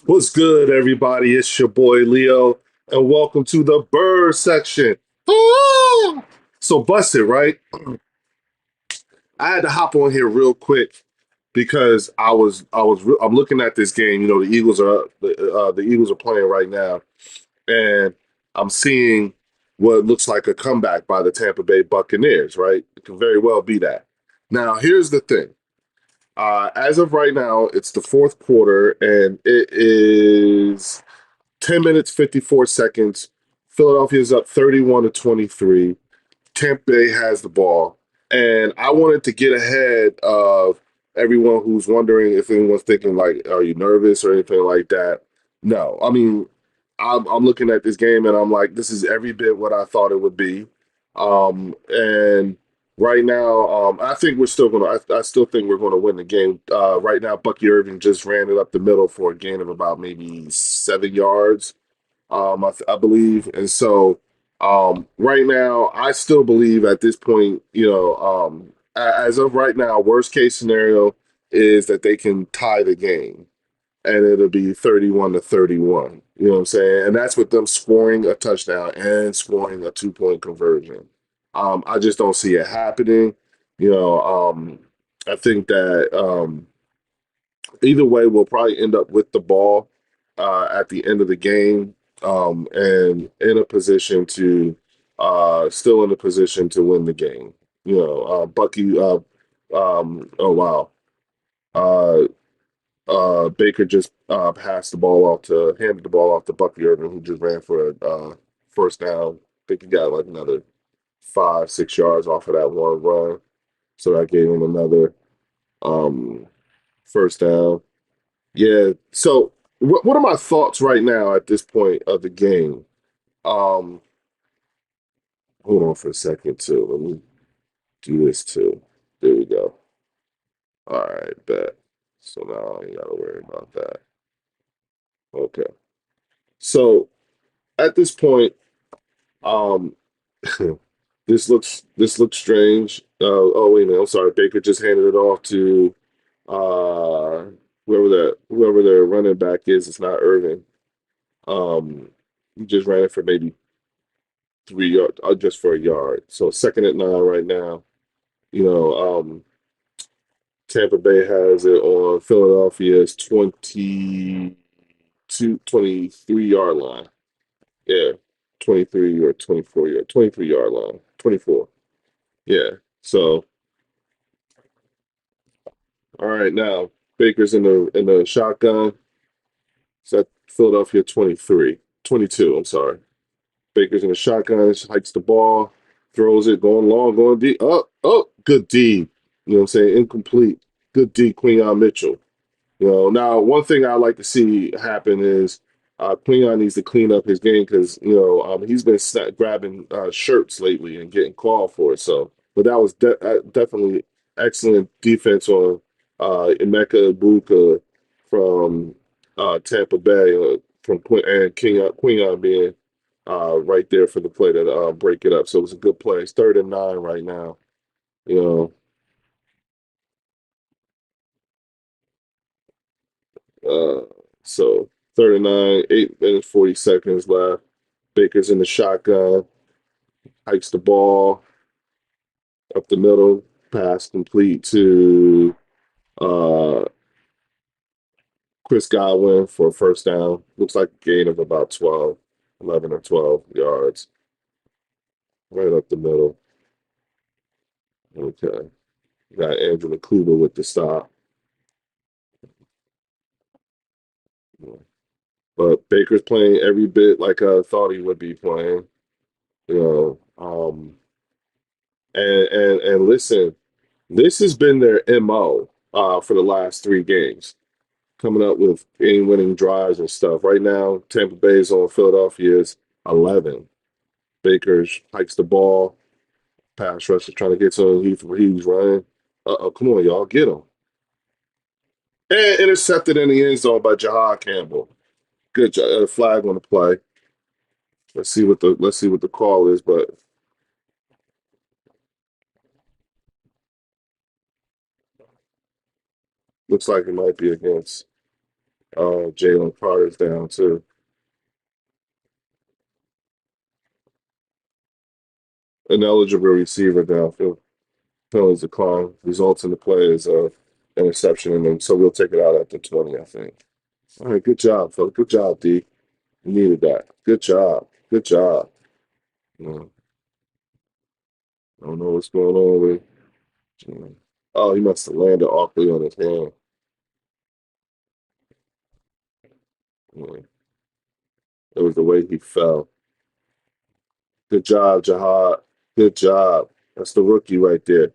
What's good, everybody? It's your boy Leo, and welcome to the bird section. Ah! So, busted, right? I had to hop on here real quick because I'm looking at this game. You know, the Eagles are playing right now, and I'm seeing what looks like a comeback by the Tampa Bay Buccaneers. Right? It can very well be that. Now, here's the thing. As of right now, it's the fourth quarter, and it is 10 minutes, 54 seconds. Philadelphia's up 31 to 23. Tampa Bay has the ball. And I wanted to get ahead of everyone who's wondering if anyone's thinking, like, are you nervous or anything like that? No. I mean, I'm looking at this game and I'm like, this is every bit what I thought it would be. And right now, I think we're still going to, I still think we're going to win the game. Right now, Bucky Irving just ran it up the middle for a gain of about maybe 7 yards, I believe. And so right now, I still believe at this point, as of right now, worst case scenario is that they can tie the game and it'll be 31 to 31. You know what I'm saying? And that's with them scoring a touchdown and scoring a 2-point conversion. I just don't see it happening. You know, I think that either way, we'll probably end up with the ball at the end of the game, and in a position to still in a position to win the game. You know, Bucky. Oh wow. Uh, Baker just passed the ball off to handed the ball off to Bucky Irvin, who just ran for a first down. I think he got like another 5, 6 yards off of that one run, so that gave him another um, first down. Yeah. So, what are my thoughts right now at this point of the game? Um, Hold on for a second too. Let me do this too. There we go. All right, bet. So now I ain't gotta worry about that. Okay. So at this point, um, this looks strange. Oh wait a minute. I'm sorry. Baker just handed it off to uh whoever their running back is. It's not Irving. Um, he just ran it for maybe 3 yards, just for a yard. So second and 9 right now. You know, Tampa Bay has it on Philadelphia's 23 yard line. Yeah, 23 or 24 yard, 23 yard line, 24. Yeah. So, all right, now Baker's in the shotgun. It's at Philadelphia 23, 22. I'm sorry. Baker's in the shotgun, hikes the ball, throws it, going long, going deep. Good D. You know what I'm saying? Incomplete. Good D, Quinion Mitchell. You know, now one thing I like to see happen is Quinion needs to clean up his game because he's been grabbing shirts lately and getting called for it. So, but that was definitely excellent defense on Emeka Egbuka from Tampa Bay, from and Quinion being right there for the play to break it up. So it was a good play. It's 3rd and 9 right now. You so 3rd and 9, 8 minutes 40 seconds left. Baker's in the shotgun, hikes the ball up the middle, pass complete to uh, Chris Godwin for a first down. Looks like a gain of about 12, 11 or 12 yards, right up the middle. Okay, got Andrew Nakuba with the stop. But Baker's playing every bit like I thought he would be playing. You know, and listen, this has been their MO for the last 3 games, coming up with game-winning drives and stuff. Right now, Tampa Bay's on Philadelphia's 11. Baker hikes the ball, pass rush is trying to get to him. He's running. Uh-oh, come on, y'all, get him. And intercepted in the end zone by Jahad Campbell. Good job. Flag on the play. Let's see what the call is, but looks like it might be against Jalen Carter's down too. An eligible receiver down. Penalties decline. Results in the play is interception, and then so we'll take it out at the 20, I think. All right, good job, Phil. Good job, D. You needed that. Good job. Good job. Yeah, I don't know what's going on with. Yeah. Oh, he must have landed awkwardly on his hand. Yeah. It was the way he fell. Good job, Jahad. Good job. That's the rookie right there.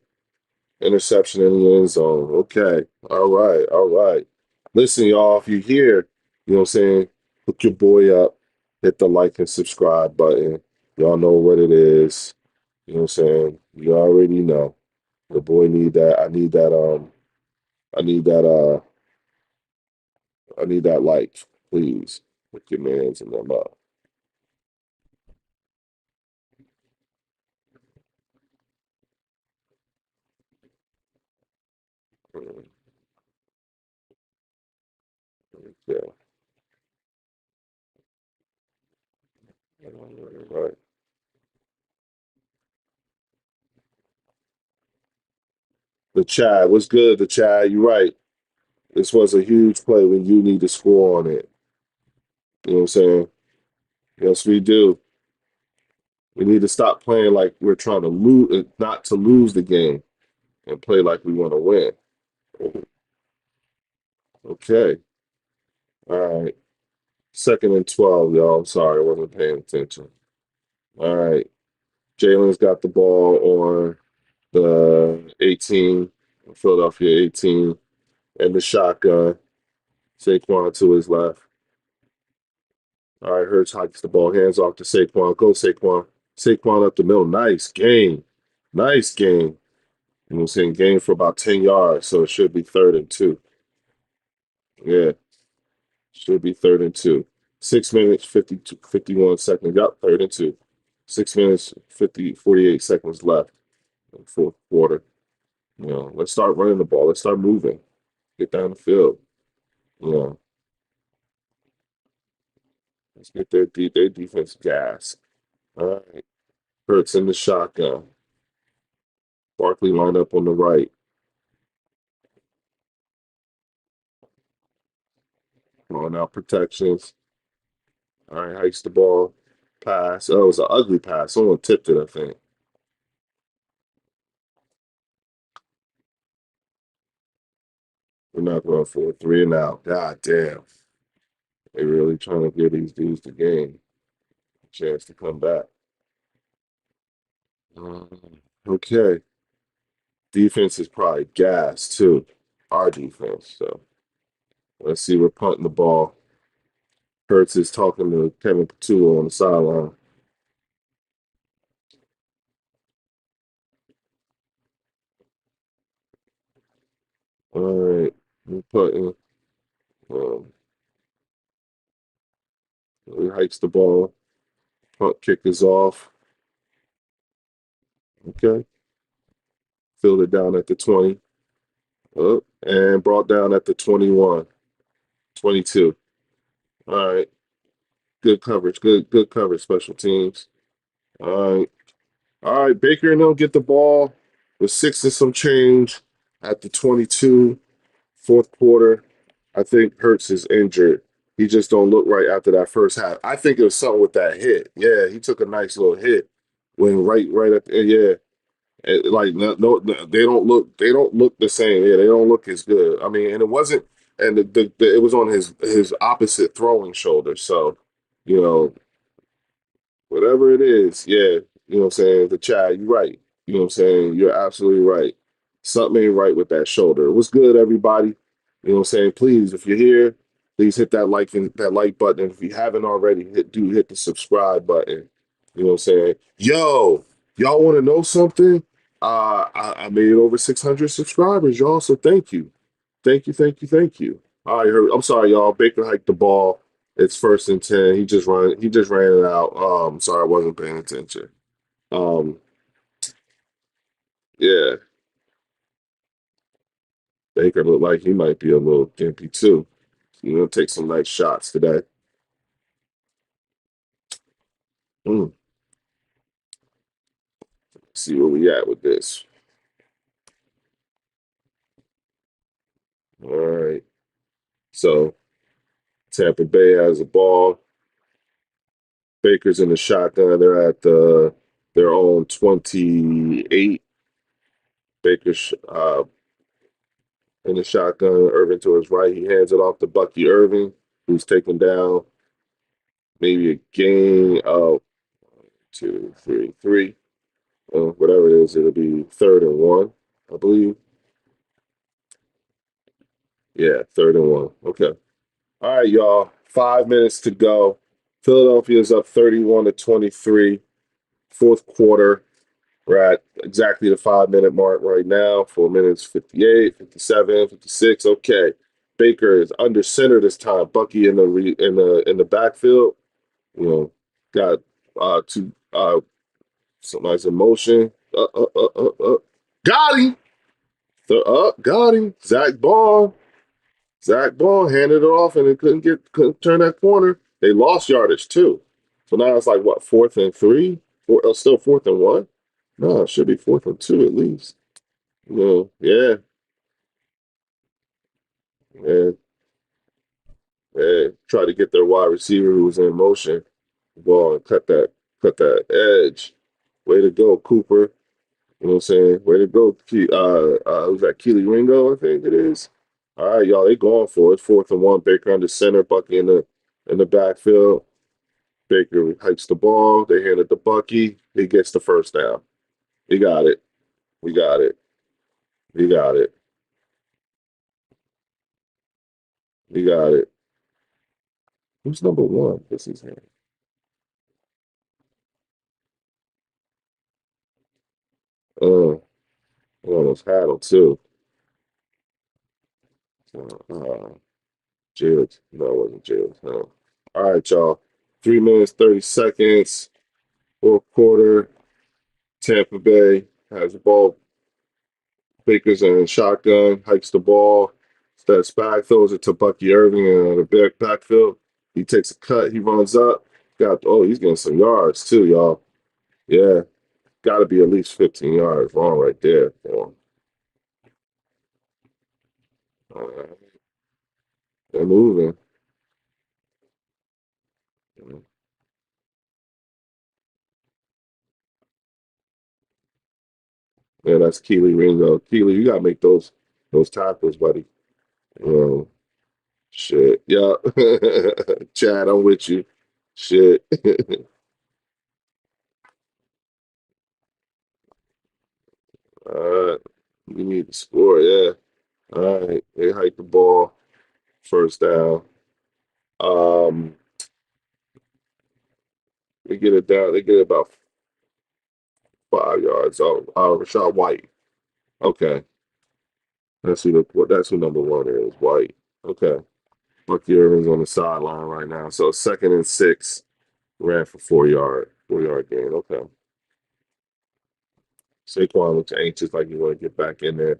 Interception in the end zone. Okay. All right. All right. Listen, y'all, if you're here, you know what I'm saying, hook your boy up, hit the like and subscribe button. Y'all know what it is. You know what I'm saying? You already know. The boy need that. I need that I need that like, please. Hook your mans and them up. Yeah. All right. The Chad, what's good? The Chad, you're right. This was a huge play when you need to score on it. You know what I'm saying? Yes, we do. We need to stop playing like we're trying to lose, not to lose the game, and play like we want to win. Okay. All right. Second and 12, y'all. I'm sorry, I wasn't paying attention. All right. Jalen's got the ball on the 18, Philadelphia 18, and the shotgun. Saquon to his left. All right, Hurts hikes the ball, hands off to Saquon. Go, Saquon. Saquon up the middle. Nice game. Nice game. You know what I'm saying? Game for about 10 yards, so it should be third and two. Yeah, should be third and two. 6 minutes, 51 seconds. Yup, third and two. 6 minutes, 48 seconds left in the fourth quarter. You know, let's start running the ball. Let's start moving. Get down the field. You know, let's get their defense gas. All right. Hurts in the shotgun. Barkley lined up on the right. Throwing out protections. All right, hikes the ball. Pass. Oh, it was an ugly pass. Someone tipped it, I think. We're not going for a three and out. God damn. They really trying to give these dudes the game. A chance to come back. Okay. Defense is probably gas too. Our defense. So let's see. We're punting the ball. Hurts is talking to Kevin Patullo on the sideline. All right. We're putting. Um, he hikes the ball. Punt kick is off. Okay. Filled it down at the 20. And brought down at the 21, 22. All right. Good coverage. Good coverage, special teams. All right. All right. Baker and they'll get the ball with six and some change at the 22, fourth quarter. I think Hurts is injured. He just don't look right after that first half. I think it was something with that hit. Yeah, he took a nice little hit when right at the yeah. Like no, they don't look the same. Yeah, they don't look as good. I mean, and it wasn't, and it was on his opposite throwing shoulder. So, you know, whatever it is, yeah, you know what I'm saying? The Chad, you're right. You know what I'm saying? You're absolutely right. Something ain't right with that shoulder. What's good, everybody? You know what I'm saying? Please, if you're here, please hit that like button. If you haven't already, hit the subscribe button. You know what I'm saying? Yo, y'all want to know something? I made over 600 subscribers, y'all. So thank you. Thank you, thank you, thank you. All right, I'm sorry, y'all. Baker hiked the ball. It's first and 10. He just ran it out. Sorry, I wasn't paying attention. Um, yeah, Baker looked like he might be a little gimpy too. You're gonna take some nice shots today. Mm. See where we at with this. All right. So Tampa Bay has a ball. Baker's in the shotgun. They're at their own 28. Baker's in the shotgun. Irving to his right. He hands it off to Bucky Irving, who's taking down maybe a gain of 2, 3, 3. Whatever it is, it'll be 3rd and 1, I believe. Yeah, 3rd and 1. Okay. All right, y'all. 5 minutes to go. Philadelphia's up 31-23. Fourth quarter. We're at exactly the 5 minute mark right now. 4 minutes, 58, 57, 56. Okay. Baker is under center this time. Bucky in the backfield. You know, got two some nice emotion. Got him. Got him. Zach Ball handed it off and it couldn't turn that corner. They lost yardage too. So now it's like what, 4th and 3? Still 4th and 1? No, it should be 4th and 2 at least. Yeah, yeah, yeah. Try to get their wide receiver who was in motion, ball and cut that edge. Way to go, Cooper. You know what I'm saying? Way to go, who's that? Keely Ringo, I think it is. All right, y'all, they going for it. 4th and 1. Baker under center, Bucky in the backfield. Baker hikes the ball. They hand it to Bucky. He gets the first down. He got it. We got it. He got it. He got it. Who's number 1? This is him. Uh, I almost had him too. Uh, Jailed. No, it wasn't jailed. No. All right, y'all. 3 minutes, 30 seconds. Fourth quarter. Tampa Bay has the ball. Baker's in shotgun, hikes the ball, steps back, throws it to Bucky Irving in the backfield. He takes a cut, he runs up. He's getting some yards too, y'all. Yeah, got to be at least 15 yards long right there for him. They're moving. Yeah, that's Keely Ringo. Keely, you gotta make those tackles, buddy. You shit. Yeah. Chad, I'm with you. Shit. All right. We need to score, yeah. All right. They hike the ball. First down. Um, they get it down. They get it about 5 yards. Oh, Rashad White. Okay, that's who number 1 is. White. Okay, Bucky Irving's on the sideline right now. So 2nd and 6, ran for 4 yard gain. Okay, Saquon looks anxious, like he want to get back in there.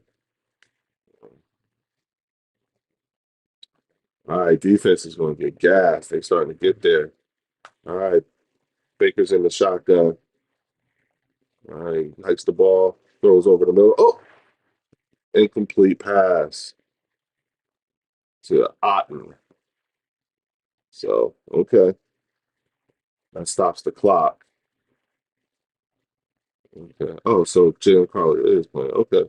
All right, defense is going to get gassed. They starting to get there. All right, Baker's in the shotgun. All right, hikes the ball, throws over the middle. Oh, incomplete pass to Otten. So, okay, that stops the clock. Okay. Oh, so Jalen Carter is playing. Okay.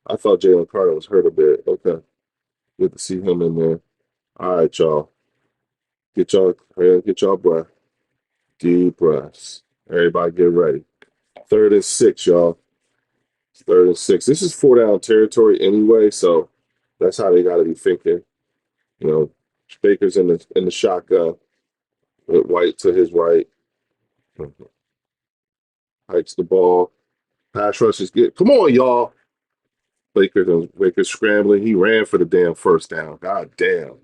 I thought Jalen Carter was hurt a bit. Okay. Good to see him in there. All right, y'all. Get y'all breath. Deep breaths. Everybody get ready. 3rd and 6, y'all. 3rd and 6. This is 4 down territory anyway, so that's how they gotta be thinking. You know, Baker's in the shotgun with White to his right. Hikes the ball. Pass rush is good. Come on, y'all. Baker scrambling. He ran for the damn first down. God damn.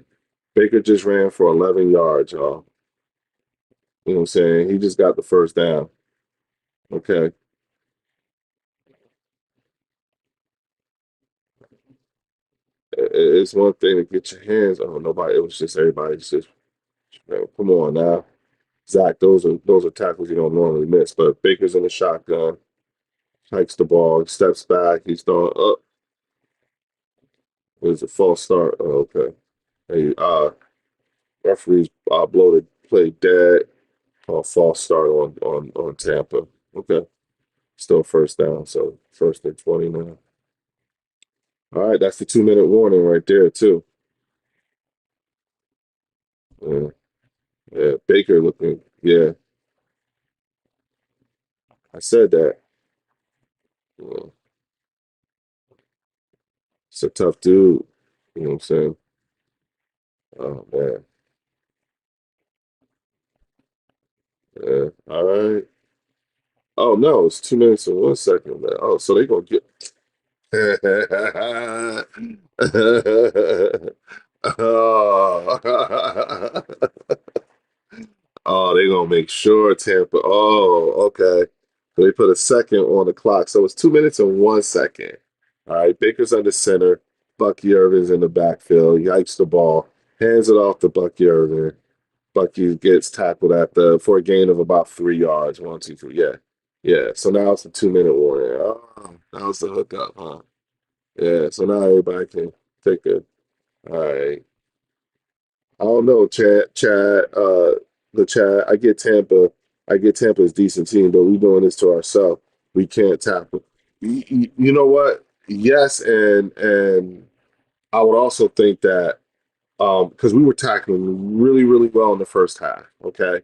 Baker just ran for 11 yards, y'all. You know what I'm saying? He just got the first down. Okay. It's one thing to get your hands on nobody. It was just everybody's just man, come on now. Zach, those are tackles you don't normally miss. But Baker's in the shotgun, hikes the ball, steps back, he's throwing up. It was a false start. Oh, okay. Hey, referees blow the play dead. False start on Tampa. Okay. Still first down, so first and 20 now. All right, that's the 2 minute warning right there, too. Yeah, yeah. Baker looking, yeah, I said that. Yeah, it's a tough dude. You know what I'm saying? Oh, man. Yeah. All right. Oh, no, it's 2 minutes and 1 second, man. Oh, so they going to get. Oh. Oh, they gonna make sure Tampa. Oh, okay. So they put a second on the clock. So it's 2 minutes and 1 second. All right, Baker's under center. Bucky Irvin's in the backfield. He hikes the ball, hands it off to Bucky Irvin. Bucky gets tackled at the for a gain of about 3 yards. 1, 2, 3. Yeah. Yeah. So now it's a 2 minute warning. Oh, that was the hookup, huh? Yeah. So now everybody can take a all right. I don't know, the Chad. I get Tampa's decent team, but we doing this to ourselves. We can't tackle. You know what? Yes, and I would also think that because we were tackling really, really well in the first half. Okay,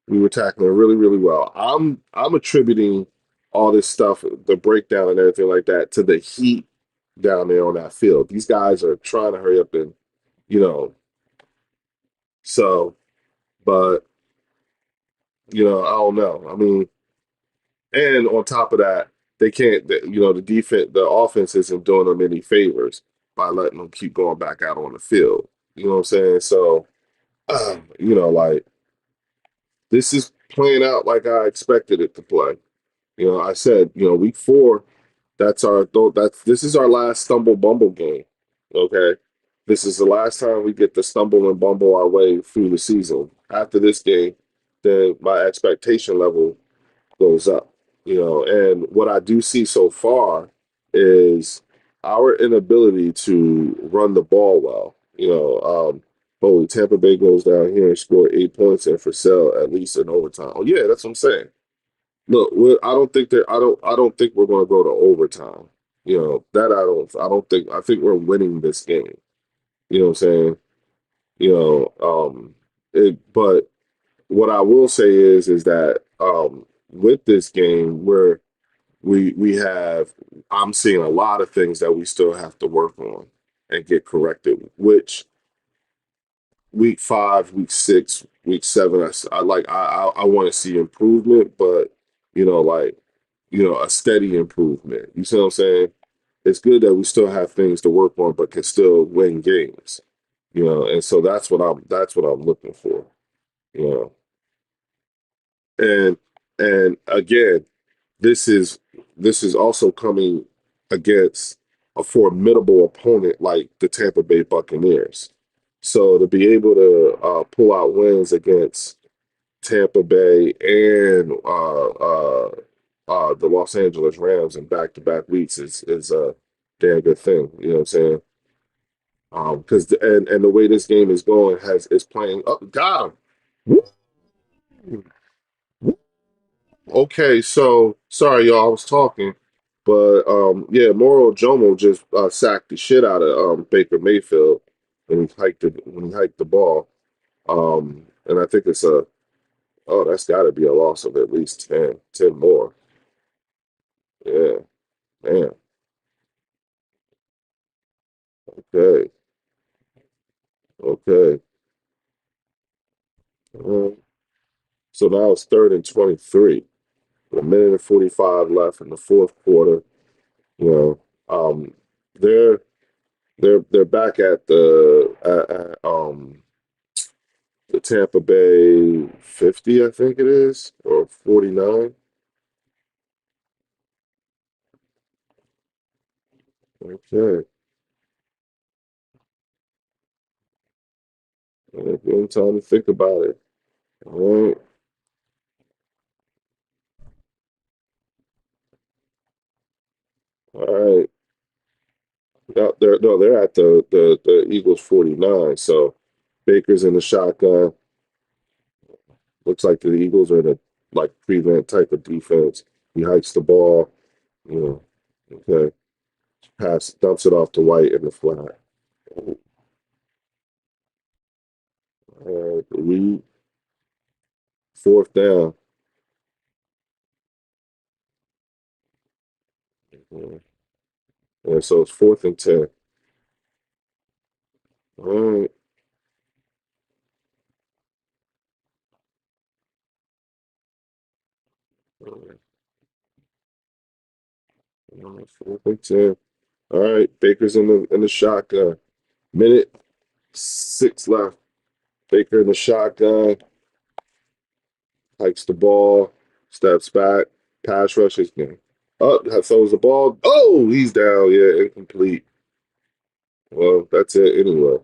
we were tackling really, really well. I'm attributing all this stuff, the breakdown and everything like that, to the heat down there on that field. These guys are trying to hurry up and you know so. But I don't know. I mean, and on top of that, they can't. The offense isn't doing them any favors by letting them keep going back out on the field. You know what I'm saying? So, like this is playing out like I expected it to play. I said, week 4, that's this is our last stumble bumble game. Okay. This is the last time we get to stumble and bumble our way through the season. After this game, then my expectation level goes up. And what I do see so far is our inability to run the ball well. Tampa Bay goes down here and score 8 points and for sale at least in overtime. Oh yeah, that's what I'm saying. Look, I don't think that I don't think we're going to go to overtime. That I don't think. I think we're winning this game. You know what I'm saying? You but what I will say is that with this game where we have I'm seeing a lot of things that we still have to work on and get corrected, which week 5, week 6, week 7, I want to see improvement, but like a steady improvement. You see what I'm saying? It's good that we still have things to work on, but can still win games. And so that's what I'm looking for. You know, and again, this is this is also coming against a formidable opponent like the Tampa Bay Buccaneers. So to be able to pull out wins against Tampa Bay and the Los Angeles Rams in back-to-back weeks is a damn good thing. You know what I'm saying? Because and the way this game is going is playing up. Got him. Okay, so sorry, y'all. I was talking, but yeah, Moro Jomo just sacked the shit out of Baker Mayfield when he hiked the ball. And I think that's got to be a loss of at least 10 more. Yeah, man. Okay, okay. Uh, so now it's 3rd and 23. A minute and 45 left in the fourth quarter. You um, they're they're back at the Tampa Bay 50, I think it is, or 49. Okay. Give him time to think about it. All right. All right. They're at the Eagles 49. So Baker's in the shotgun. Looks like the Eagles are in a like prevent type of defense. He hikes the ball, you know. Okay. Pass dumps it off to White in the flat. We fourth down. Yeah. And so it's 4th and 10. All right. All right, 4th and 10. All right. Baker's in the shotgun. Minute 6 left. Baker in the shotgun, hikes the ball, steps back, pass rushes game. Up, throws the ball. Oh, he's down. Yeah, incomplete. Well, that's it anyway.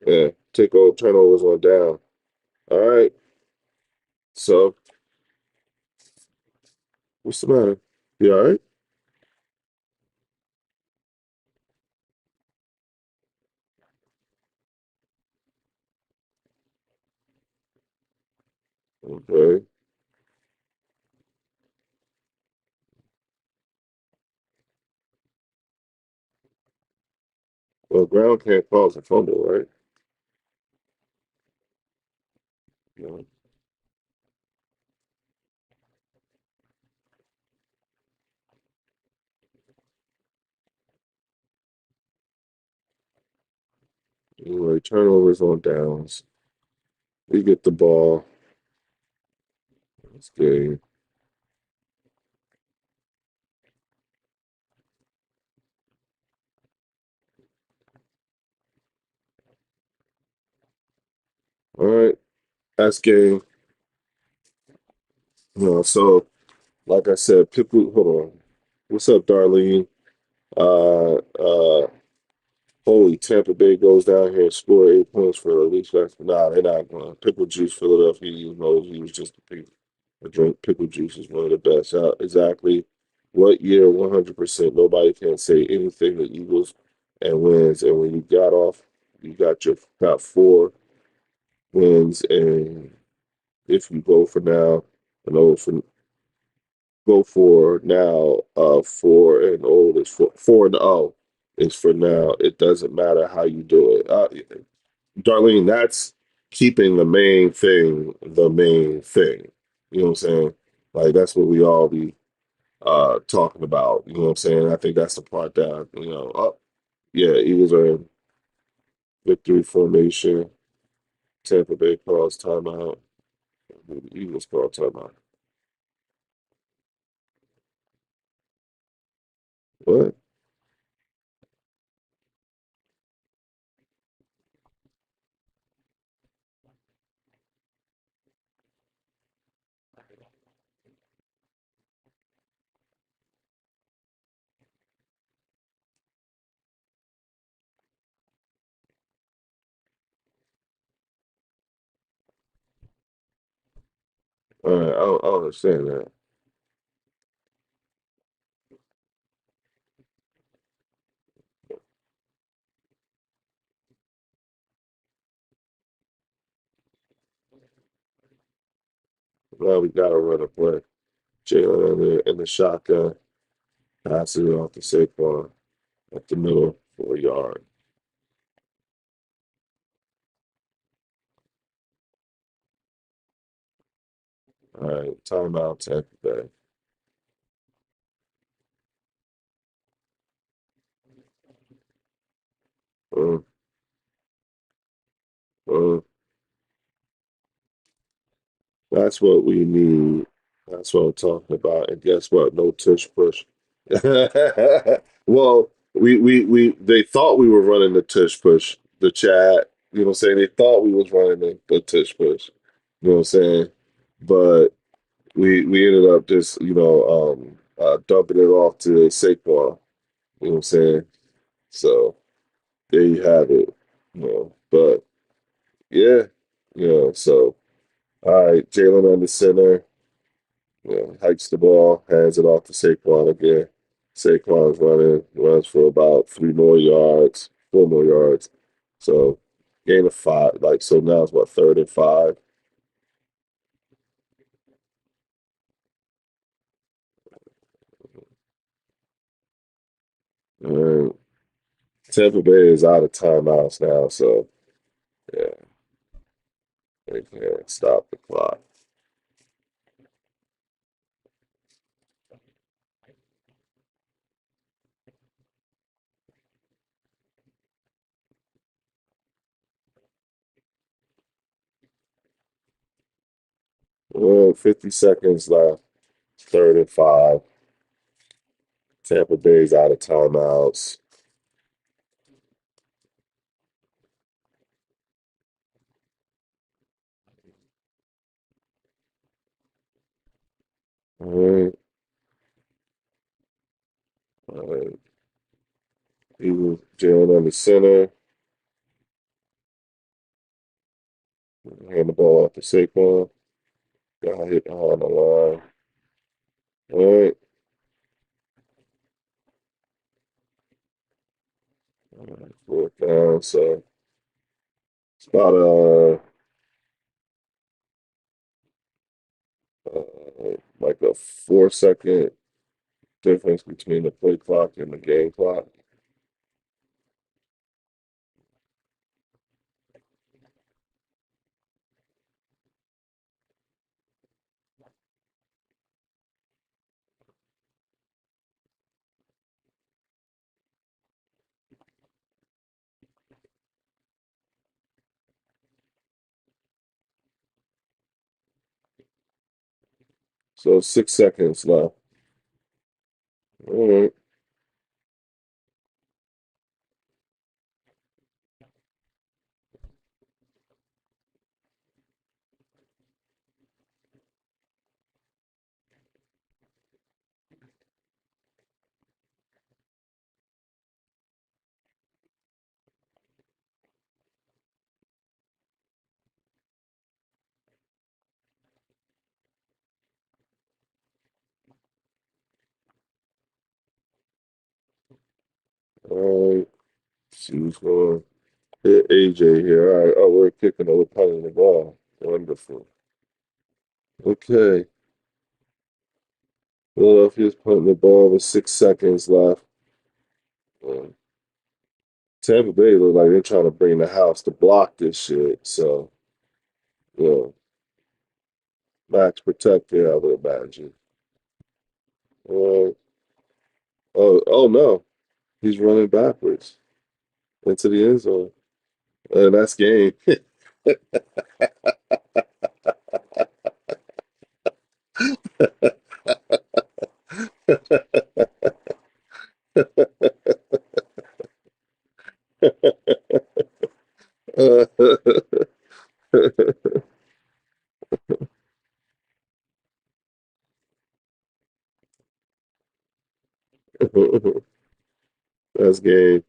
Yeah, take all turnovers on down. All right. So, what's the matter? You all right? Okay. Well, ground can't cause a fumble, right? No. Anyway, turnovers on downs. We get the ball. This game. All right. That's game. So like I said, people, hold on. What's up, Darlene? Holy, Tampa Bay goes down here and score 8 points for the least last. Nah, they're not going. Pickle juice, Philadelphia. You know, he was just a pickle. I drink pickle juice is one of the best. Exactly what year? 100%. Nobody can say anything. The Eagles and wins. And when you got off, you got 4 wins. And if you go for now, an old for go for now. 4-0 is 4-0 is for now. It doesn't matter how you do it. Darlene, that's keeping the main thing. You know what I'm saying? Like that's what we all be talking about. You know what I'm saying? I think that's the part that yeah, Eagles are in victory formation. Tampa Bay calls timeout. The Eagles call timeout. What? All right, I don't understand that. Now we gotta run a play. Jalen in the shotgun, passes it off to Saquon up the middle for a yard. All right, timeout, Tampa Bay. Uh, uh, that's what we need. That's what I'm talking about. And guess what? No tush push. Well, they thought we were running the tush push, the chat. You know what I'm saying? They thought we was running the tush push. You know what I'm saying? But we ended up just, dumping it off to Saquon. You know what I'm saying? So there you have it. But yeah, so all right, Jalen under center, hikes the ball, hands it off to Saquon again. Saquon's running, runs for about 3 more yards, 4 more yards. So gain of five, like so now it's what, 3rd and 5. All right. Tampa Bay is out of timeouts now, so yeah, they can't stop the clock. 50 seconds left, 3rd and 5. Tampa Bay's out of timeouts. All right. All right. Eagles, Jalen under center. Hand the ball off to Saquon. Got hit on the line. All right. 4th down. So it's about like a 4-second difference between the play clock and the game clock. So 6 seconds left. All right. All right. See who's going. Hit AJ here. All right. Oh, we're kicking or we're punting the ball. Wonderful. Okay. Philadelphia's punting the ball with 6 seconds left. Um, Tampa Bay look like they're trying to bring the house to block this shit. So, you know, max protected, I would imagine. Uh, oh no, he's running backwards into the end zone. And that's game. That's game.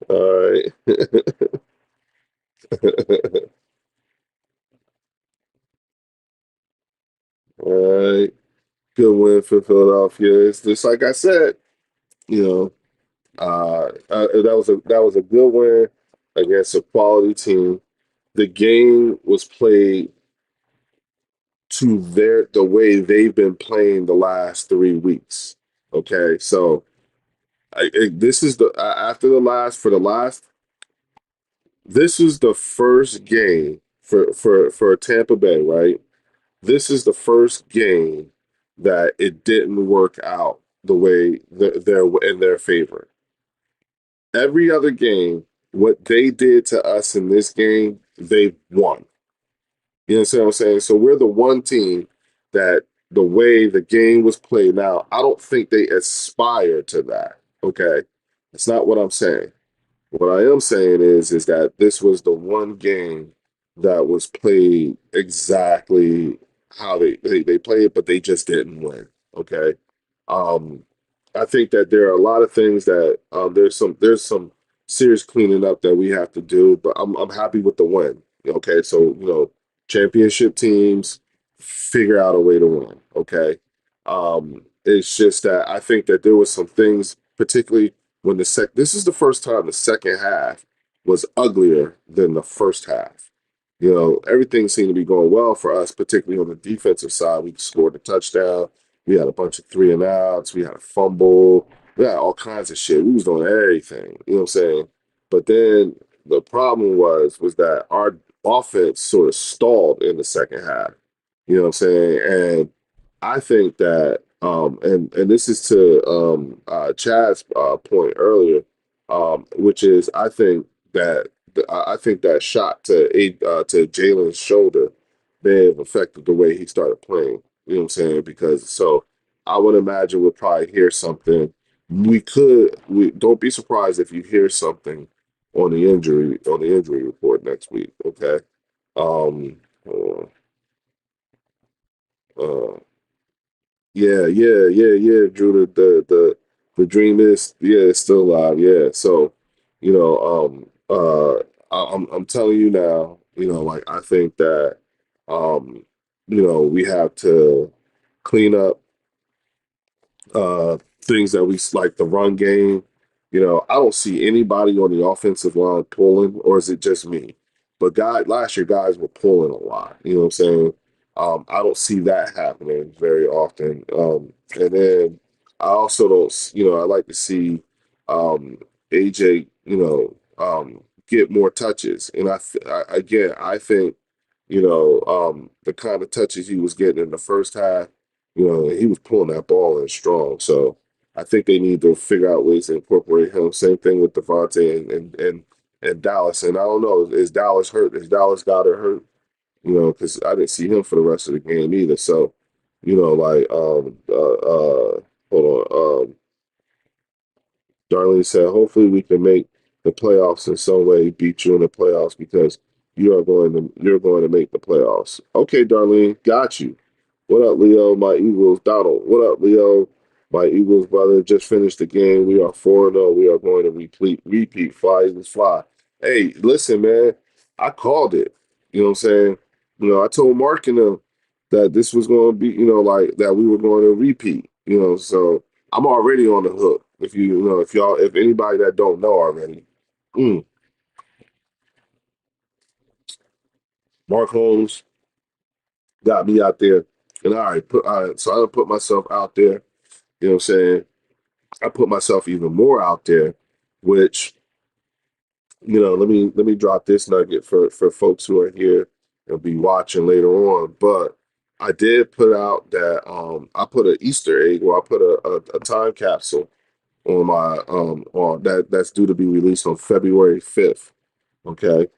All right. All right. Good win for Philadelphia. It's just like I said, you know, that was a good win against a quality team. The game was played to the way they've been playing the last 3 weeks. Okay, so this is the after the last for the last. This is the first game for Tampa Bay, right? This is the first game that it didn't work out the way they're in their favor. Every other game, what they did to us in this game, they won. You know what I'm saying? So we're the one team that the way the game was played now, I don't think they aspire to that. Okay. That's not what I'm saying. What I am saying is that this was the one game that was played exactly how they played, but they just didn't win. Okay. Um, I think that there are a lot of things that there's some serious cleaning up that we have to do, but I'm happy with the win. Okay, so championship teams figure out a way to win. Okay, it's just that I think that there was some things, particularly when this is the first time the second half was uglier than the first half. Everything seemed to be going well for us, particularly on the defensive side. We scored a touchdown. We had a bunch of 3-and-outs. We had a fumble. We had all kinds of shit. We was doing everything. You know what I'm saying? But then the problem was that our offense sort of stalled in the second half. You know what I'm saying? And I think that and this is to Chad's point earlier, which is I think that shot to Jalen's shoulder may have affected the way he started playing. You know what I'm saying? Because so I would imagine we'll probably hear something. We don't be surprised if you hear something on the injury report next week. Okay. Hold on. Yeah, Drew. The dream is, yeah, it's still alive. Yeah. So, you know, I'm telling you now, like I think that we have to clean up things that we like the run game. I don't see anybody on the offensive line pulling, or is it just me? But last year guys were pulling a lot. You know what I'm saying? I don't see that happening very often. And then I also don't, I like to see AJ, get more touches. And again, I think, the kind of touches he was getting in the first half, he was pulling that ball in strong. So I think they need to figure out ways to incorporate him. Same thing with Devontae and Dallas. And I don't know, is Dallas hurt? Is Dallas Goddard hurt? Because I didn't see him for the rest of the game either. So, like hold on. Darlene said, hopefully we can make the playoffs in some way, beat you in the playoffs because you're going to make the playoffs. Okay, Darlene, got you. What up, Leo? My Eagles, Donald. What up, Leo? My Eagles brother just finished the game. We are 4-0. We are going to repeat. Fly, Eagles, fly. Hey, listen, man. I called it. You know what I'm saying? I told Mark and them that this was going to be, like that we were going to repeat. So I'm already on the hook. If anybody that don't know already, mm, Mark Holmes got me out there, and so I put myself out there. You know what I'm saying? I put myself even more out there, which let me drop this nugget for folks who are here and be watching later on. But I did put out that I put an Easter egg, or I put a time capsule on my on that's due to be released on February 5th. Okay.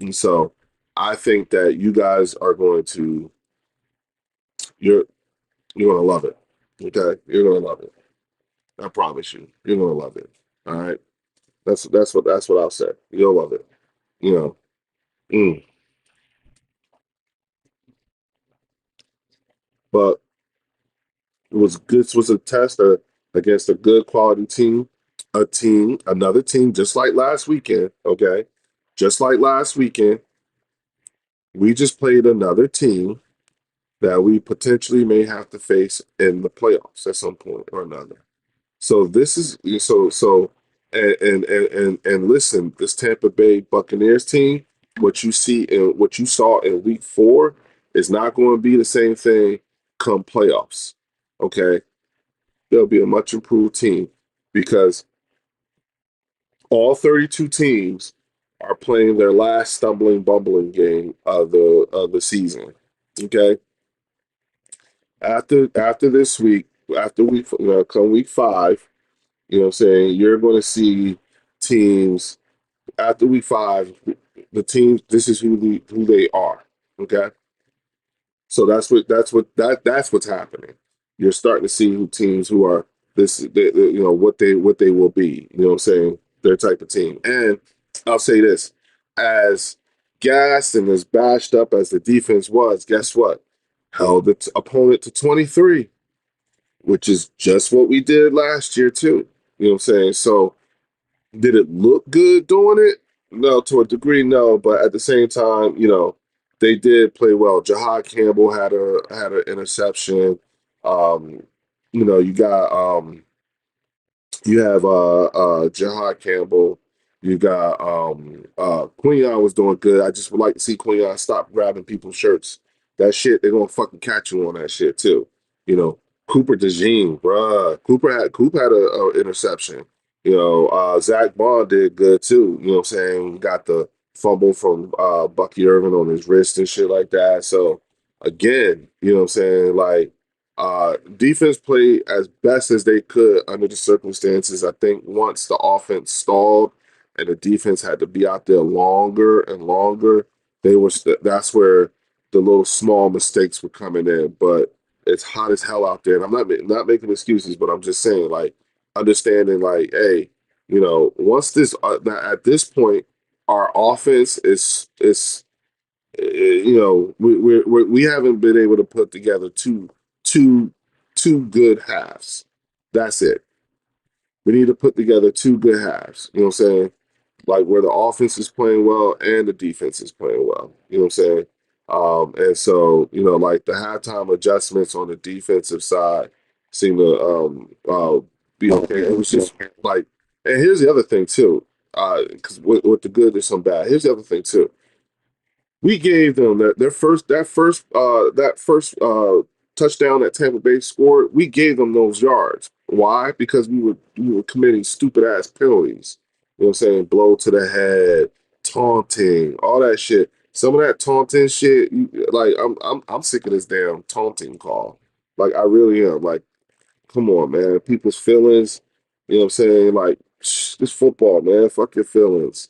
And so I think that you guys are you're you're gonna love it. Okay. You're gonna love it. I promise you. You're gonna love it. All right. That's what I'll say. You'll love it. You know. Mm. But this was a test against a good quality team, another team, just like last weekend. Okay. Just like last weekend, we just played another team that we potentially may have to face in the playoffs at some point or another. So this is and listen, this Tampa Bay Buccaneers team, what you saw in week 4 is not going to be the same thing come playoffs. Okay. They'll be a much improved team because all 32 teams are playing their last stumbling bumbling game of the season. Okay. After this week, after come week 5, what I'm saying, you're going to see teams after week 5. The teams, this is who they are. Okay, so that's what's happening. You're starting to see who teams who are what they will be. You know what I'm saying? Their type of team. And I'll say this: as gassed and as bashed up as the defense was, guess what? Held the opponent to 23, which is just what we did last year too. You know what I'm saying? So Did it look good doing it? No, to a degree, no. But at the same time, they did play well. Jahad Campbell had an interception. Um, you got you have Jahad Campbell. You got Quinion was doing good. I just would like to see Quinion stop grabbing people's shirts. That shit, they're gonna fucking catch you on that shit too. You know, Cooper DeJean, bruh. Coop had a interception. Zach Bond did good too. You know what I'm saying? Got the fumble from Bucky Irvin on his wrist and shit like that. So again, you know what I'm saying? Like defense played as best as they could under the circumstances. I think once the offense stalled and the defense had to be out there longer and longer, that's where the little small mistakes were coming in. But it's hot as hell out there, and I'm not making excuses, but I'm just saying, like, understanding, like, hey, once at this point, our offense is we haven't been able to put together two two good halves. That's it. We need to put together two good halves. You know what I'm saying? Like where the offense is playing well and the defense is playing well. You know what I'm saying? And so, like the halftime adjustments on the defensive side seem to be okay. It was just like, and here's the other thing too, because with the good, there's some bad. Here's the other thing too. We gave them that first touchdown that Tampa Bay scored. We gave them those yards. Why? Because we were committing stupid ass penalties. You know what I'm saying? Blow to the head, taunting, all that shit. Some of that taunting shit, like I'm sick of this damn taunting call. Like I really am. Like, come on, man. People's feelings. You know what I'm saying? Like, it's football, man. Fuck your feelings.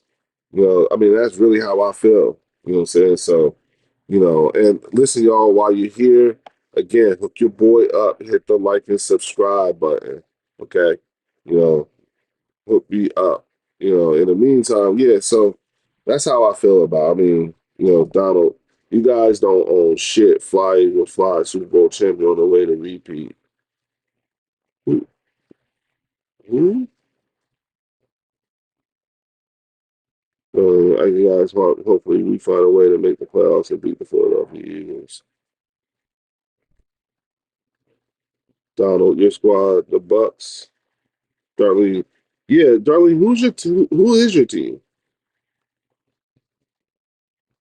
I mean, that's really how I feel. You know what I'm saying? So, and listen, y'all, while you're here, again, hook your boy up, hit the like and subscribe button. Okay. You know, hook me up. In the meantime, yeah, so that's how I feel about it. I mean, Donald, you guys don't own shit. Fly Eagle Fly, Super Bowl champion on the way to repeat. Who? Who? I guys, hopefully we find a way to make the playoffs and beat the Philadelphia Eagles. Donald, your squad, the Bucks. Darlene, yeah, Darlene, who's your team? Who is your team?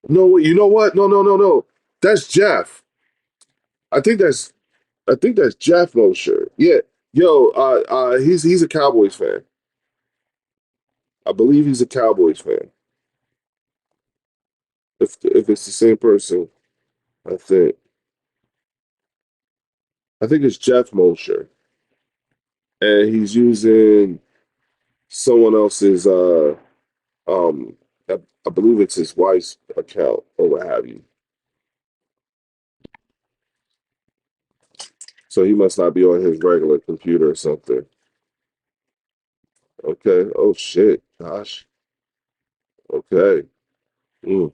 No, you know what? No, no, no, no. That's Jeff. I think that's I think that's Jeff Mosher. Yeah, yo, he's a Cowboys fan. I believe he's a Cowboys fan. If it's the same person, I think I think it's Jeff Mosher, and he's using someone else's um I, I believe it's his wife's account or what have you. So he must not be on his regular computer or something. Okay. Oh shit. Gosh. Okay. Mm.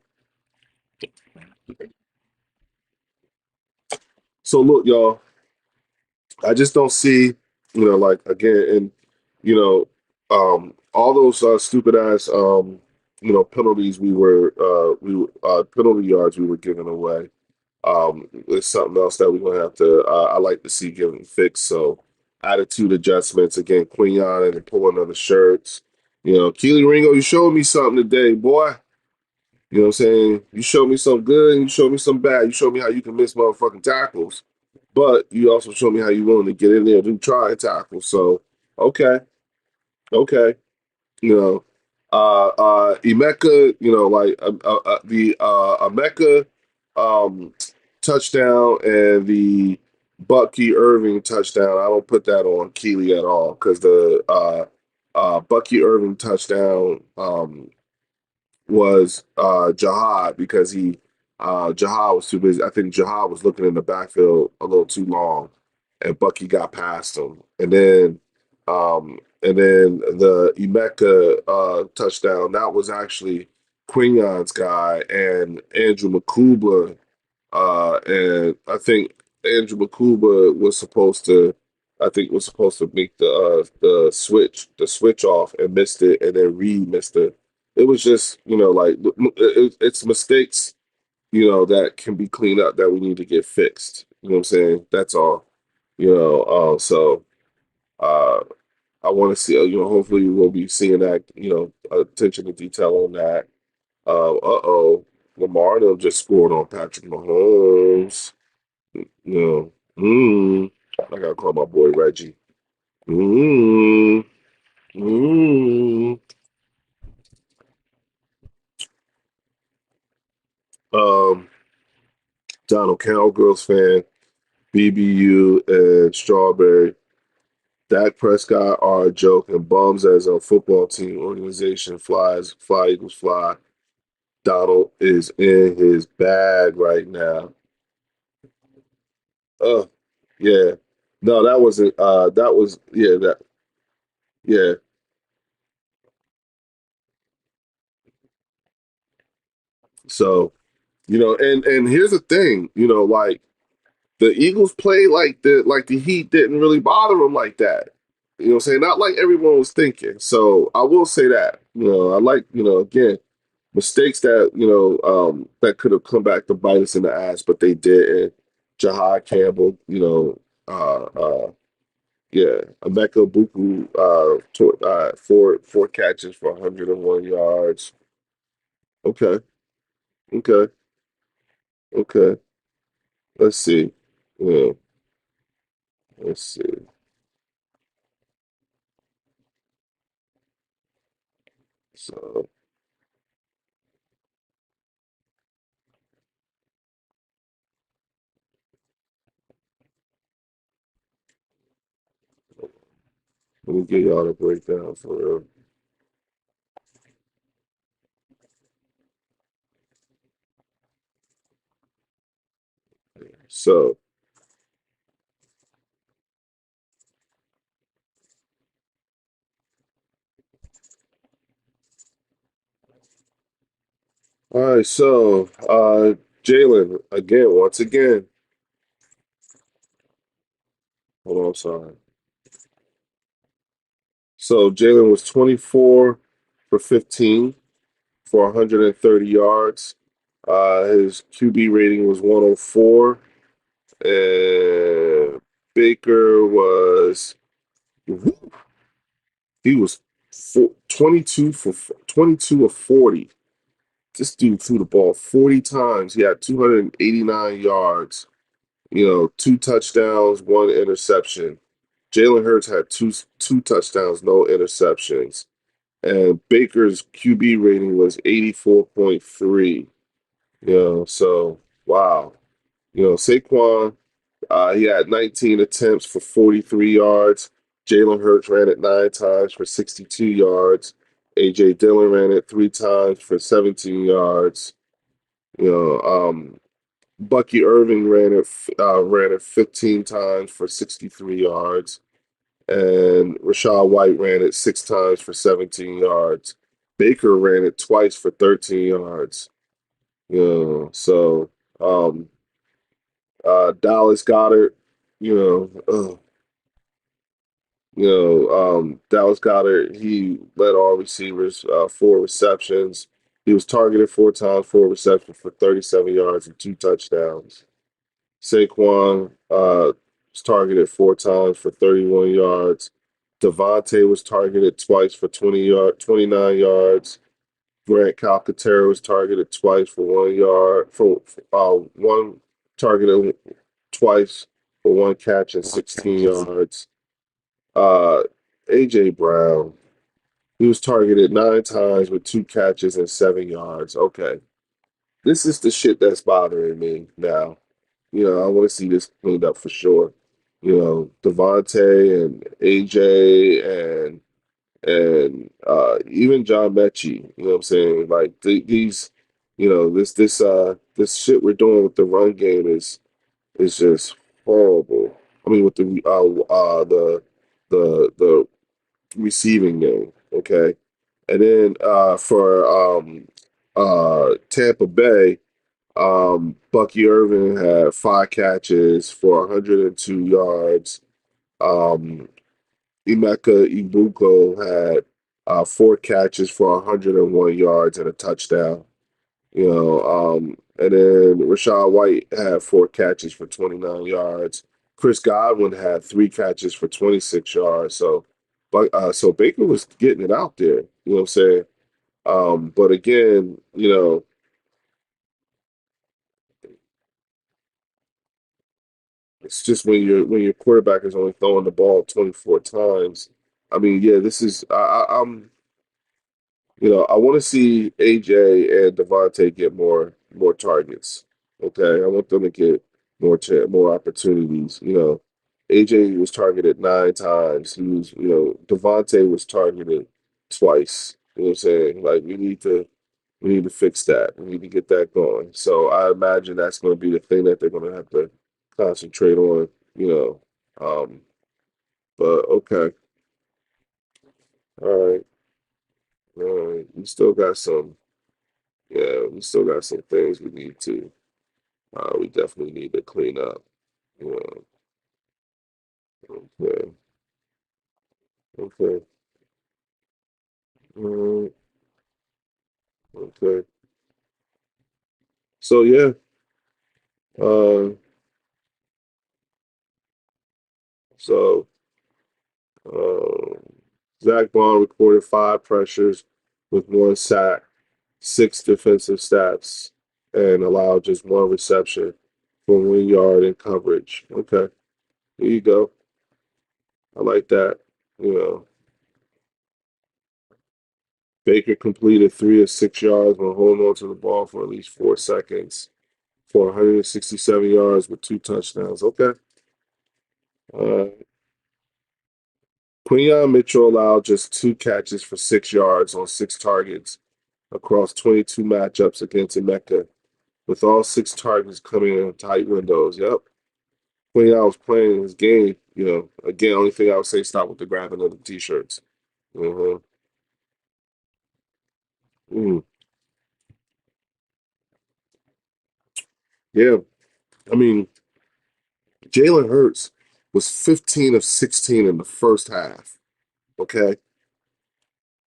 So look, y'all, I just don't see, like again, and all those stupid ass penalties penalty yards we were giving away. It's something else that we're gonna have to I like to see getting fixed. So attitude adjustments again, Quinion and pulling on the shirts. Keely Ringo, you showed me something today, boy. You know what I'm saying? You showed me some good and you showed me some bad. You showed me how you can miss motherfucking tackles, but you also showed me how you willing to get in there and do try tackles. So, okay, okay. Emeka, the Emeka touchdown and the Bucky Irving touchdown. I don't put that on Keely at all because the Bucky Irving touchdown was Jahad because Jahad was too busy. I think Jahad was looking in the backfield a little too long, and Bucky got past him. And then the Emeka touchdown that was actually Quinion's guy and Andrew Makuba, and I think Andrew Makuba was supposed to I think was supposed to make the switch off and missed it, and then Reed missed it. It was just, like it's mistakes, that can be cleaned up that we need to get fixed. You know what I'm saying? That's all. So uh I want to see, hopefully we'll be seeing that, attention to detail on that. Uh-oh. Lamar done just scored on Patrick Mahomes. You know, I gotta call my boy Reggie. Mm, mm. Um, Donald Cowgirls fan, BBU and Strawberry. Dak Prescott are a joke and bums as a football team organization. Fly Eagles fly. Donald is in his bag right now. Oh, yeah. No, that wasn't that was yeah. So, and here's the thing, like the Eagles play like the Heat didn't really bother them like that. You know what I'm saying? Not like everyone was thinking. So I will say that. I like, again, mistakes that, that could have come back to bite us in the ass, but they didn't. Jahad Campbell, yeah, Emeka Buku, four catches for 101 yards. Okay, okay, okay. Let's see. Yeah, let's see. So, let me get y'all the breakdown for real. So, all right. So, Jalen again, once again. Hold on, I'm sorry. So Jalen was 24 for 15 for 130 yards. His QB rating was 104, and Baker was he was 22 of 40. This dude threw the ball 40 times. He had 289 yards. Two touchdowns, one interception. Jalen Hurts had two touchdowns, no interceptions. And Baker's QB rating was 84.3. So wow. Saquon, he had 19 attempts for 43 yards. Jalen Hurts ran it 9 times for 62 yards. AJ Dillon ran it 3 times for 17 yards. You know, um, Bucky Irving ran it 15 times for 63 yards. And Rashad White ran it 6 times for 17 yards. Baker ran it twice for 13 yards. So um, Dallas Goddard, you Dallas Goddard, he led all receivers, 4 receptions. He was targeted 4 times, 4 receptions for 37 yards and 2 touchdowns. Saquon was targeted 4 times for 31 yards. Devontae was targeted twice for 29 yards. Grant Calcaterra was targeted twice for 1 yard, one targeted twice for 1 catch and 16 yards. Uh, AJ Brown, he was targeted 9 times with 2 catches and 7 yards. Okay, this is the shit that's bothering me now. I want to see this cleaned up for sure. Devontae and AJ and even John Mechie, you know what I'm saying? Like these, this shit we're doing with the run game is just horrible. I mean, with the receiving game, okay? And then for Tampa Bay, Bucky Irvin had 5 catches for 102 yards. Um, Emeka Ibuko had 4 catches for 101 yards and a touchdown. And then Rachaad White had 4 catches for 29 yards. Chris Godwin had 3 catches for 26 yards. So Baker was getting it out there. You know what I'm saying? But again, it's just when your quarterback is only throwing the ball 24 times. I mean, yeah, this is I'm I want to see AJ and Devontae get more targets. Okay, I want them to get more opportunities. AJ was targeted 9 times. Devontae was targeted twice. You know what I'm saying? Like we need to fix that. We need to get that going. So I imagine that's going to be the thing that they're going to have to concentrate on. You know, but okay, all right, all right. We still got some. Yeah, we still got some things we need to. We definitely need to clean up. You okay, okay, all right, okay. So yeah, uh, so uh, Zach Bond recorded 5 pressures with 1 sack, 6 defensive stats, and allowed just 1 reception for 1 yard in coverage. Okay, here you go. I like that. You know, Baker completed 3 of 6 yards when holding on to the ball for at least 4 seconds for 167 yards with 2 touchdowns. Okay. Uh, Quinyon Mitchell allowed just 2 catches for 6 yards on 6 targets across 22 matchups against Emeka, with all 6 targets coming in tight windows. Yep. Quinyon was playing his game. Again, only thing I would say, stop with the grabbing of the t-shirts. Mm-hmm. Mm. Yeah. I mean, Jalen Hurts was 15 of 16 in the first half. Okay.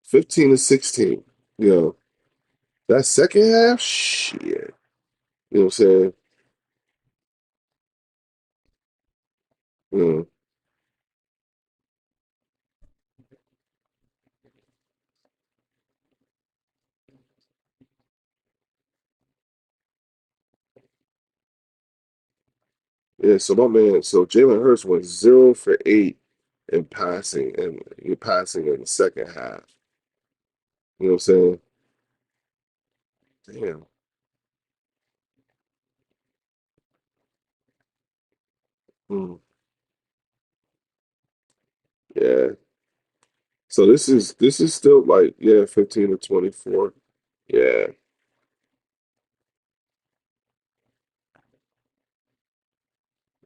15 to 16. You know, that second half, shit. You know what I'm saying? Mm. Yeah, so my man, so Jalen Hurts went 0 for 8 in passing and you're passing in the second half. You know what I'm saying? Damn. Mm. Yeah. So this is still like, yeah, 15 to 24. Yeah.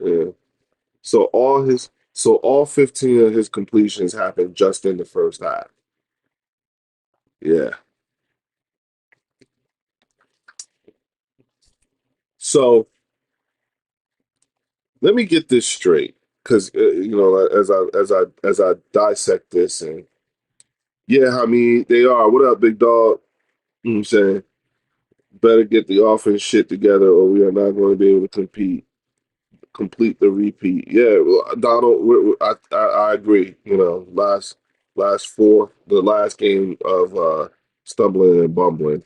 Yeah. So all 15 of his completions happened just in the first half. Yeah. So let me get this straight, because as I dissect this, and yeah, I mean they are. What up, big dog? You know what I'm saying, better get the offense shit together, or we are not going to be able to complete the repeat. Yeah, well, Donald, I agree. Last four, the last game of stumbling and bumbling.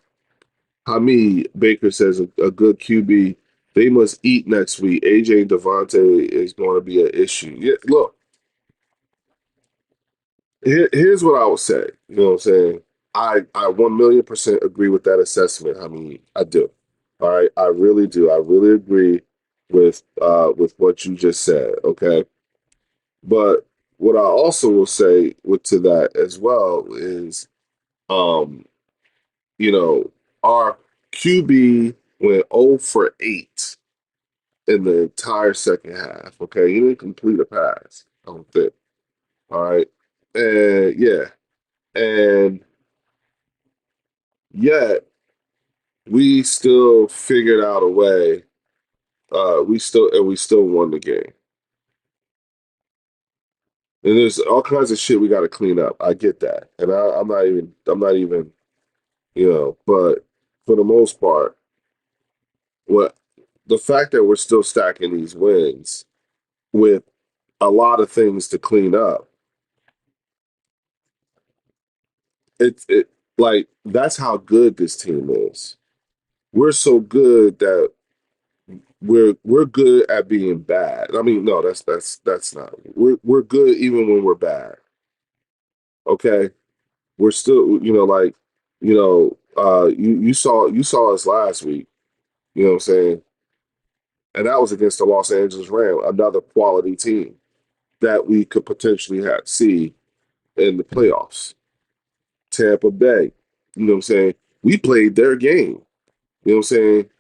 Hamid Baker says a good QB. They must eat next week. AJ and Devontae is going to be an issue. Yeah, look, here's what I would say. You know what I'm saying? I 1,000,000% agree with that assessment. I mean, I do. All right, I really do. I really agree with what you just said. Okay, but what I also will say with to that as well is, um, you know, our QB went 0 for 8 in the entire second half. Okay, he didn't complete a pass. I don't think. All right, and yeah, and yet we still figured out a way. We still won the game. And there's all kinds of shit we got to clean up. I get that, and I'm not even, but for the most part, what the fact that we're still stacking these wins with a lot of things to clean up, it like that's how good this team is. We're so good that we're good at being bad. I mean, no, that's not. We're good even when we're bad. Okay, we're still, you saw us last week. You know what I'm saying? And that was against the Los Angeles Rams, another quality team that we could potentially see in the playoffs. Tampa Bay, you know what I'm saying? We played their game. You know what I'm saying?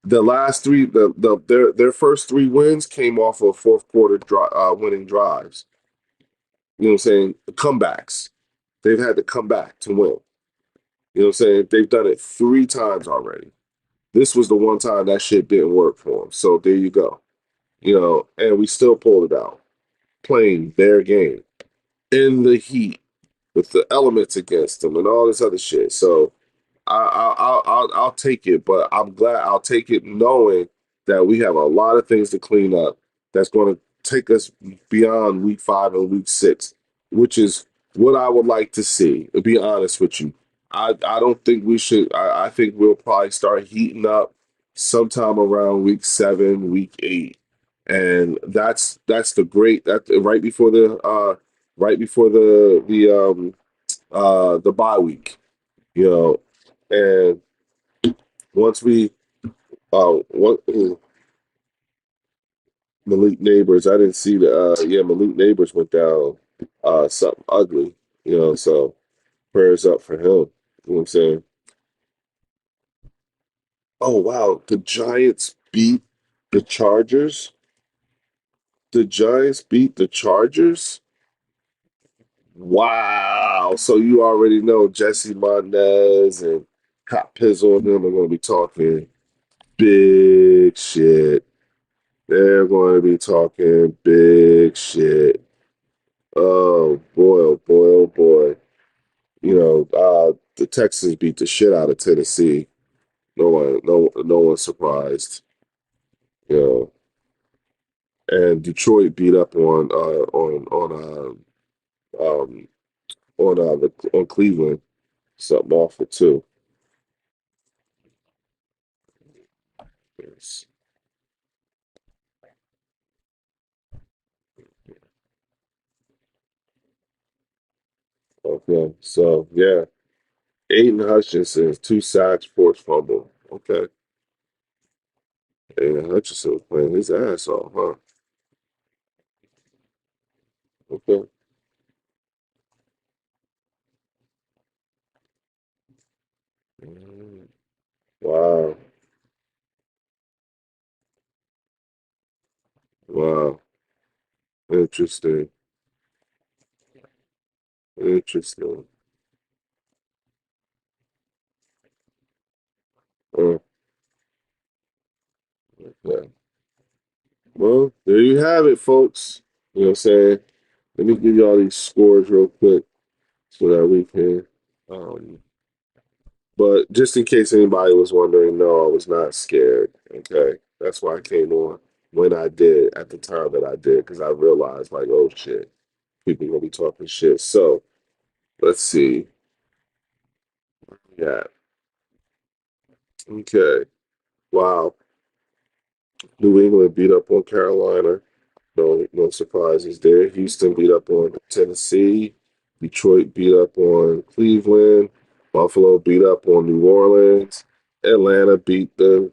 The last three, their first three wins came off of fourth quarter winning drives. You know what I'm saying? Comebacks. They've had to come back to win. You know what I'm saying? They've done it three times already. This was the one time that shit didn't work for them. So there you go. And we still pulled it out, playing their game in the heat with the elements against them and all this other shit. So I'll take it, but I'm glad I'll take it knowing that we have a lot of things to clean up that's going to take us beyond week 5 and week 6, which is what I would like to see, to be honest with you. I don't think we should. I think we'll probably start heating up sometime around week 7, week 8. And that's the great that right before the bye week, you know, and once we what Malik Neighbors, I didn't see the Malik Neighbors went down something ugly, so prayers up for him. You know what I'm saying? Oh wow, the Giants beat the Chargers. The Giants beat the Chargers. Wow. So you already know Jesse Mondes and Cop Pizzle and them are going to be talking big shit. They're going to be talking big shit. Oh boy, oh boy, oh boy. The Texans beat the shit out of Tennessee. No one's surprised. You and Detroit beat up on Cleveland. Something awful too. Yes. Okay, so yeah, Aiden Hutchinson, 2 sacks, forced fumble. Okay, Aiden Hutchinson was playing his ass off, huh? Okay. Mm, wow, wow, interesting, interesting. Uh, yeah. Well, there you have it, folks. You know what I'm saying? Let me give you all these scores real quick so that we can. Um, but just in case anybody was wondering, no, I was not scared. Okay, that's why I came on when I did at the time that I did because I realized like, oh shit, people gonna be talking shit. So let's see. Yeah. Okay. Wow. New England beat up on Carolina. No surprises there. Houston beat up on Tennessee. Detroit beat up on Cleveland. Buffalo beat up on New Orleans. Atlanta beat the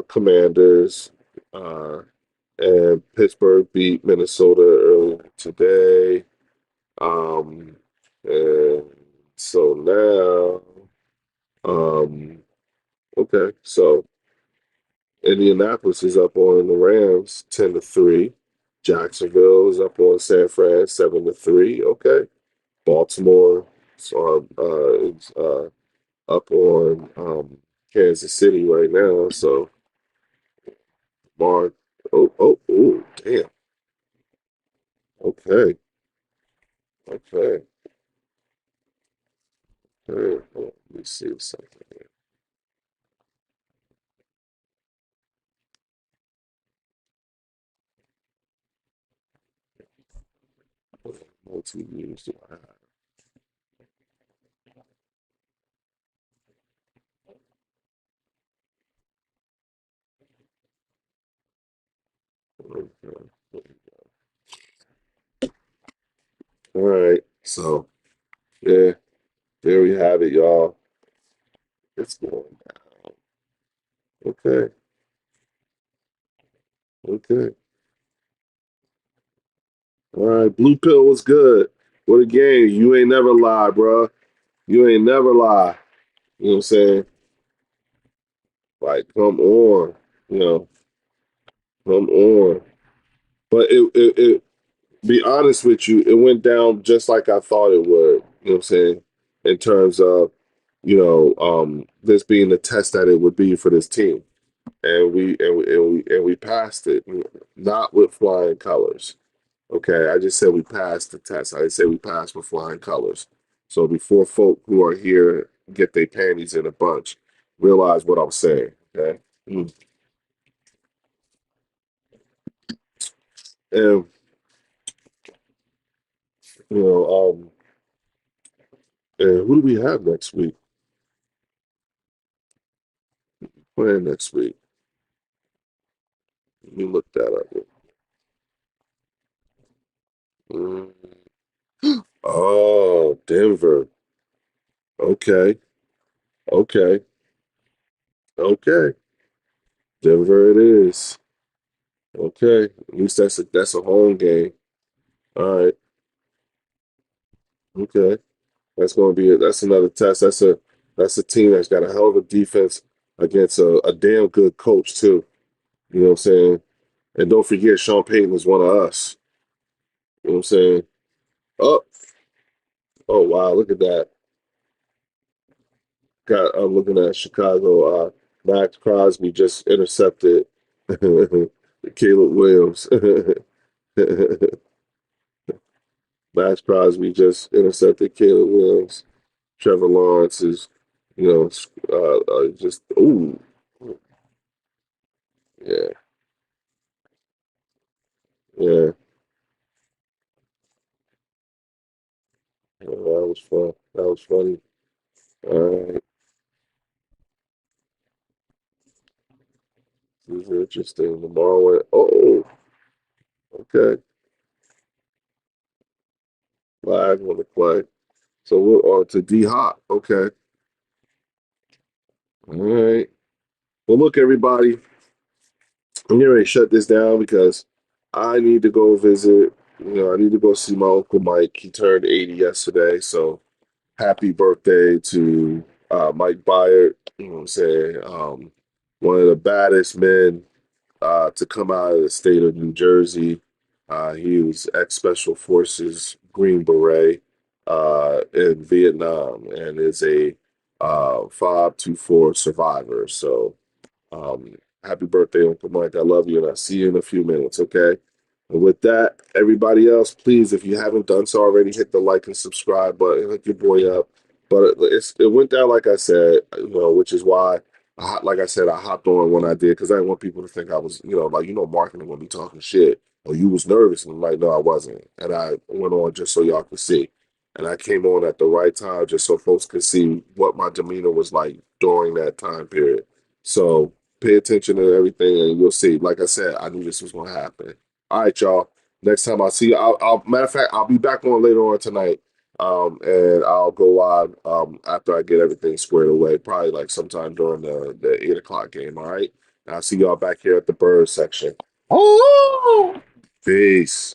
Commanders. Uh, and Pittsburgh beat Minnesota earlier today. Um, and so now, okay, so Indianapolis is up on the Rams 10-3. Jacksonville is up on San Fran 7-3. Okay. Baltimore is up on Kansas City right now. So Mar damn. Okay. Okay. Let me see something here. What multi-views do I have? Okay. All right. So, yeah, there we have it, y'all. It's going down. Okay. Okay. All right. Blue pill was good. What a game. You ain't never lie, bro. You ain't never lie. You know what I'm saying? Like, come on. You know, come on. But be honest with you, it went down just like I thought it would. You know what I'm saying? In terms of, this being the test that it would be for this team. And we passed it, not with flying colors. Okay, I just said we passed the test. I didn't say we passed with flying colors. So before folk who are here get their panties in a bunch, realize what I'm saying. Okay, Mm. And you know, and who do we have next week? Playing next week. Let me look that up. Mm. Oh, Denver. Okay, okay, okay. Denver it is. Okay, at least that's a home game. All right. Okay, that's another test. That's a team that's got a hell of a defense against a damn good coach too. You know what I'm saying? And don't forget, Sean Payton is one of us. You know what I'm saying? Oh, oh wow, look at that. I'm looking at Chicago. Max Crosby just intercepted Caleb Williams. Max Crosby just intercepted Caleb Williams. Trevor Lawrence is, just ooh, yeah, yeah. That was fun. That was funny. All right, this is interesting. Lamar went, oh, okay, flag on the play. So we're on to D Hop. Okay, all right. Well, look, everybody, I'm getting ready to shut this down because I need to go visit. I need to go see my Uncle Mike. He turned 80 yesterday. So happy birthday to Mike Byard. You know what I'm saying? One of the baddest men to come out of the state of New Jersey. He was ex Special Forces Green Beret in Vietnam and is a 524 survivor. So happy birthday, Uncle Mike. I love you, and I'll see you in a few minutes, okay? And with that, everybody else, please, if you haven't done so already, hit the like and subscribe button, hook your boy up. But it went down like I said, which is why, like I said, I hopped on when I did because I didn't want people to think I was, marketing when we talking shit. Or you was nervous, and I'm like, no, I wasn't. And I went on just so y'all could see. And I came on at the right time just so folks could see what my demeanor was like during that time period. So pay attention to everything, and you'll see. Like I said, I knew this was going to happen. All right, y'all. Next time I see you, matter of fact, I'll be back on later on tonight, and I'll go live after I get everything squared away. Probably like sometime during the 8 o'clock game. All right. And I'll see y'all back here at the bird section. Oh, peace.